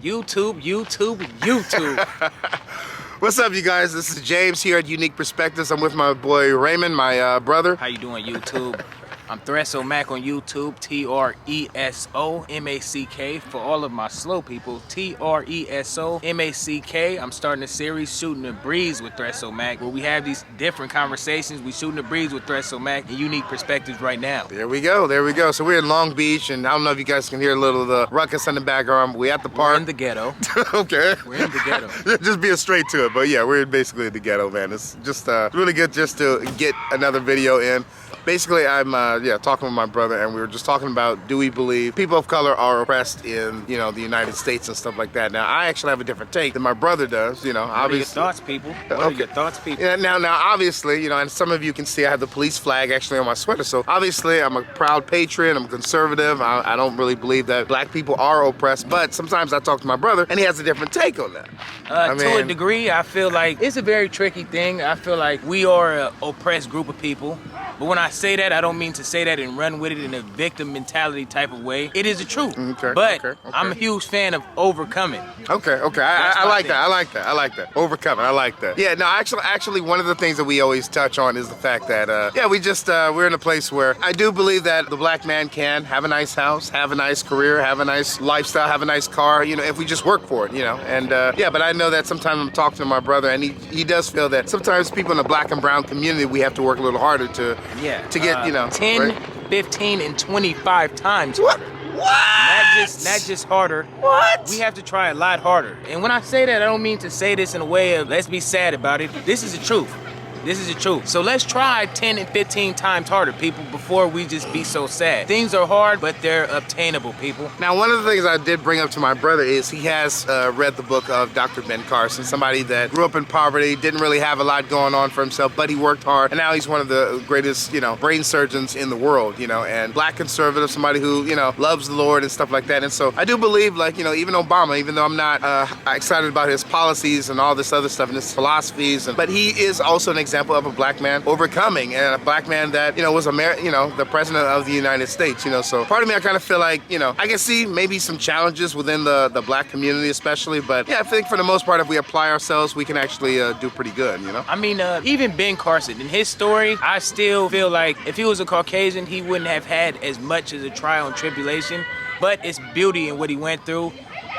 YouTube. What's up, you guys? This is James here at Unique Perspectives. I'm with my boy Raymond, my brother. How you doing, YouTube? I'm Threso Mac on YouTube, T-R-E-S-O-M-A-C-K. For all of my slow people, T-R-E-S-O-M-A-C-K. I'm starting a series, Shooting the Breeze with Threso Mac, where we have these different conversations. We shooting the breeze with Threso Mac and Unique Perspectives right now. There we go. So we're in Long Beach, and I don't know if you guys can hear a little of the ruckus in the background. We at the park. We're in the ghetto. Okay. We're in the ghetto. Just being straight to it, but yeah, we're basically in the ghetto, man. It's just really good just to get another video in. Basically, I'm talking with my brother, and we were just talking about, do we believe people of color are oppressed in, the United States and stuff like that. Now, I actually have a different take than my brother does, What are your thoughts, people? What are your thoughts, people? Yeah, now, obviously, and some of you can see I have the police flag actually on my sweater. So obviously, I'm a proud patriot. I'm conservative. I don't really believe that black people are oppressed, but sometimes I talk to my brother, and he has a different take on that. To a degree, I feel like it's a very tricky thing. I feel like we are an oppressed group of people. But when I say that, I don't mean to say that and run with it in a victim mentality type of way. It is the truth. Okay. I'm a huge fan of overcoming. Okay. I like that. I like that. Overcoming. I like that. Yeah. No. Actually, one of the things that we always touch on is the fact that we're in a place where I do believe that the black man can have a nice house, have a nice career, have a nice lifestyle, have a nice car. If we just work for it. And but I know that sometimes I'm talking to my brother, and he does feel that sometimes people in the black and brown community, we have to work a little harder to get 10, right? 15, and 25 times. What? Not just harder. What? We have to try a lot harder. And when I say that, I don't mean to say this in a way of let's be sad about it. This is the truth. So let's try 10 and 15 times harder, people, before we just be so sad. Things are hard, but they're obtainable, people. Now, one of the things I did bring up to my brother is he has read the book of Dr. Ben Carson, somebody that grew up in poverty, didn't really have a lot going on for himself, but he worked hard, and now he's one of the greatest, brain surgeons in the world, and black conservative, somebody who, loves the Lord and stuff like that. And so I do believe, even Obama, even though I'm not excited about his policies and all this other stuff and his philosophies, but he is also an example of a black man overcoming, and a black man that was the president of the United States. So part of me, I kind of feel like I can see maybe some challenges within the black community especially, but yeah, I think for the most part, if we apply ourselves, we can actually do pretty good. I mean, even Ben Carson, in his story, I still feel like if he was a Caucasian, he wouldn't have had as much as a trial and tribulation, but it's beauty in what he went through.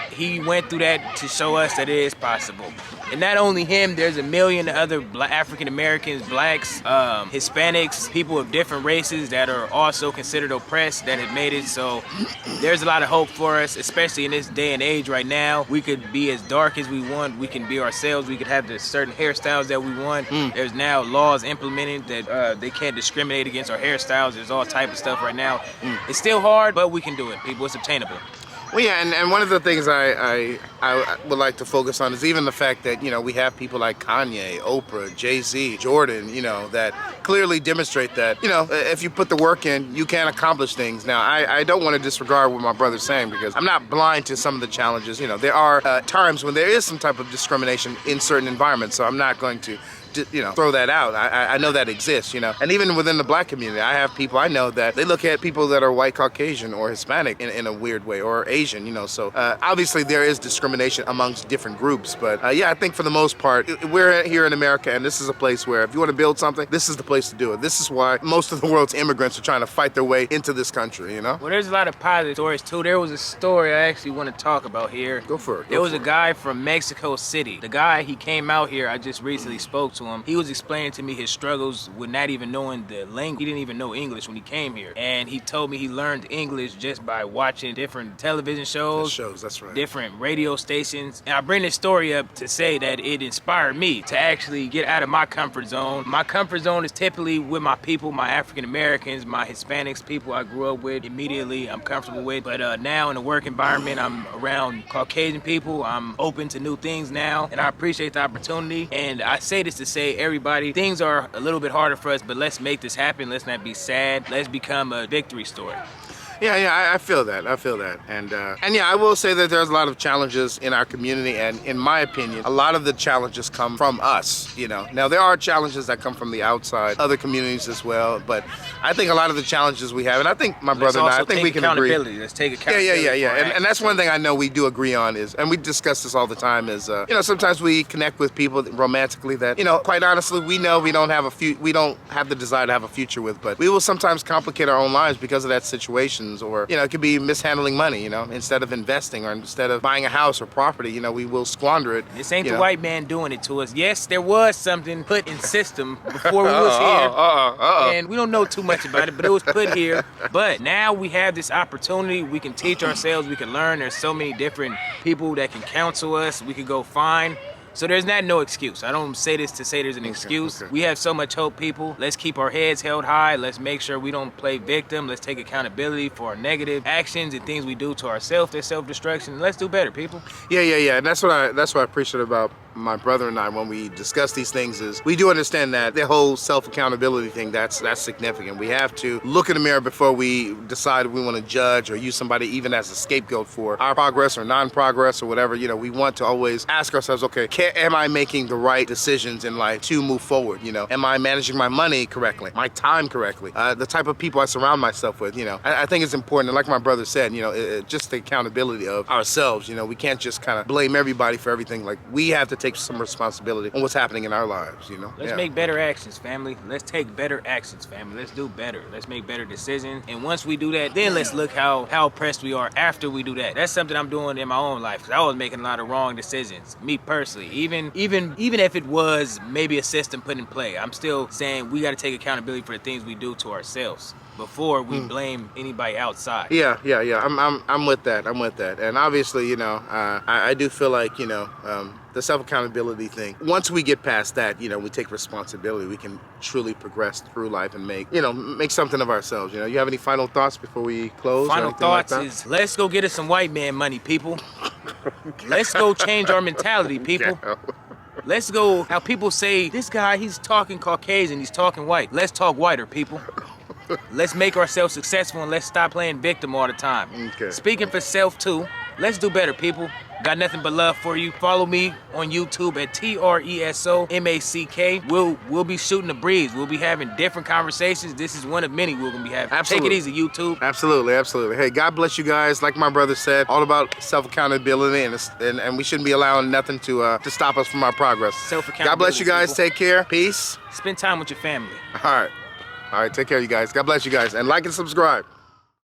He went through that to show us that it is possible. And not only him, there's a million other African Americans, blacks, Hispanics, people of different races that are also considered oppressed that have made it. So there's a lot of hope for us, especially in this day and age right now. We could be as dark as we want. We can be ourselves. We could have the certain hairstyles that we want. There's now laws implemented that they can't discriminate against our hairstyles. There's all type of stuff right now. It's still hard, but we can do it, people. It's obtainable. Well, yeah, and one of the things I would like to focus on is even the fact that, we have people like Kanye, Oprah, Jay-Z, Jordan, that clearly demonstrate that, if you put the work in, you can accomplish things. Now, I don't want to disregard what my brother's saying, because I'm not blind to some of the challenges. There are times when there is some type of discrimination in certain environments, so I'm not going to throw that out. I know that exists, and even within the black community, I have people I know that they look at people that are white, Caucasian, or Hispanic in a weird way, or Asian, so obviously there is discrimination amongst different groups, but I think for the most part, we're here in America, and this is a place where if you want to build something, this is the place to do it. This is why most of the world's immigrants are trying to fight their way into this country, Well, there's a lot of positive stories too. There was a story I actually want to talk about here. Go for it. There was a guy from Mexico City. The guy, he came out here, I just recently spoke to him. He was explaining to me his struggles with not even knowing the language. He didn't even know English when he came here. And he told me he learned English just by watching different television shows. That's right. Different radio stations. And I bring this story up to say that it inspired me to actually get out of my comfort zone. My comfort zone is typically with my people, my African Americans, my Hispanics, people I grew up with immediately, I'm comfortable with. But now in the work environment, I'm around Caucasian people. I'm open to new things now, and I appreciate the opportunity. And I say this to say, everybody, things are a little bit harder for us, but let's make this happen. Let's not be sad. Let's become a victory story. Yeah, I feel that. I feel that. And yeah, I will say that there's a lot of challenges in our community, and in my opinion, a lot of the challenges come from us, you know. Now, there are challenges that come from the outside, other communities as well, but I think a lot of the challenges we have, and I think my brother and I think we can agree. Let's take accountability. Yeah. And that's one thing I know we do agree on is, and we discuss this all the time, is, you know, sometimes we connect with people romantically that, you know, quite honestly, we know we don't have the desire to have a future with, but we will sometimes complicate our own lives because of that situations, or, you know, it could be mishandling money, you know, instead of investing or instead of buying a house or property, you know, we will squander it. This ain't the white man doing it to us. Yes, there was something put in system before we was here, and we don't know too much about it, but it was put here. But now we have this opportunity. We can teach ourselves. We can learn. There's so many different people that can counsel us. We can go find. So there's no excuse. I don't say this to say there's an excuse. Okay. We have so much hope, people. Let's keep our heads held high. Let's make sure we don't play victim. Let's take accountability for our negative actions and things we do to ourselves. There's self-destruction. Let's do better, people. Yeah. And that's what I appreciate about my brother and I when we discuss these things is we do understand that the whole self-accountability thing, that's significant. We have to look in the mirror before we decide we want to judge or use somebody even as a scapegoat for our progress or non-progress or whatever. You know, we want to always ask ourselves, okay, am I making the right decisions in life to move forward? You know, am I managing my money correctly, my time correctly, the type of people I surround myself with? You know, I think it's important, and like my brother said, you know, just the accountability of ourselves. You know, we can't just kind of blame everybody for everything. Like, we have to take some responsibility on what's happening in our lives, you know? Let's make better actions, family. Let's take better actions, family. Let's do better. Let's make better decisions. And once we do that, then let's look how oppressed we are after we do that. That's something I'm doing in my own life, because I was making a lot of wrong decisions, me personally. Even if it was maybe a system put in play, I'm still saying we got to take accountability for the things we do to ourselves before we blame anybody outside. Yeah. I'm with that. And obviously, you know, I do feel like, you know, the self-accountability thing, once we get past that, you know, we take responsibility, we can truly progress through life and make something of ourselves. You know, you have any final thoughts before we close? Final thoughts is, let's go get us some white man money, people. Let's go change our mentality, people. Yeah. Let's go, how people say, this guy, he's talking Caucasian, he's talking white. Let's talk whiter, people. Let's make ourselves successful and let's stop playing victim all the time. Okay. Speaking for self too, let's do better, people. Got nothing but love for you. Follow me on YouTube at TRESOMACK. We'll be shooting the breeze. We'll be having different conversations. This is one of many we're gonna be having. Absolutely. Take it easy, YouTube. Absolutely. Hey, God bless you guys. Like my brother said, all about self-accountability, and we shouldn't be allowing nothing to stop us from our progress. Self-accountability. God bless you guys. People. Take care. Peace. Spend time with your family. All right. Take care, you guys. God bless you guys, and like and subscribe.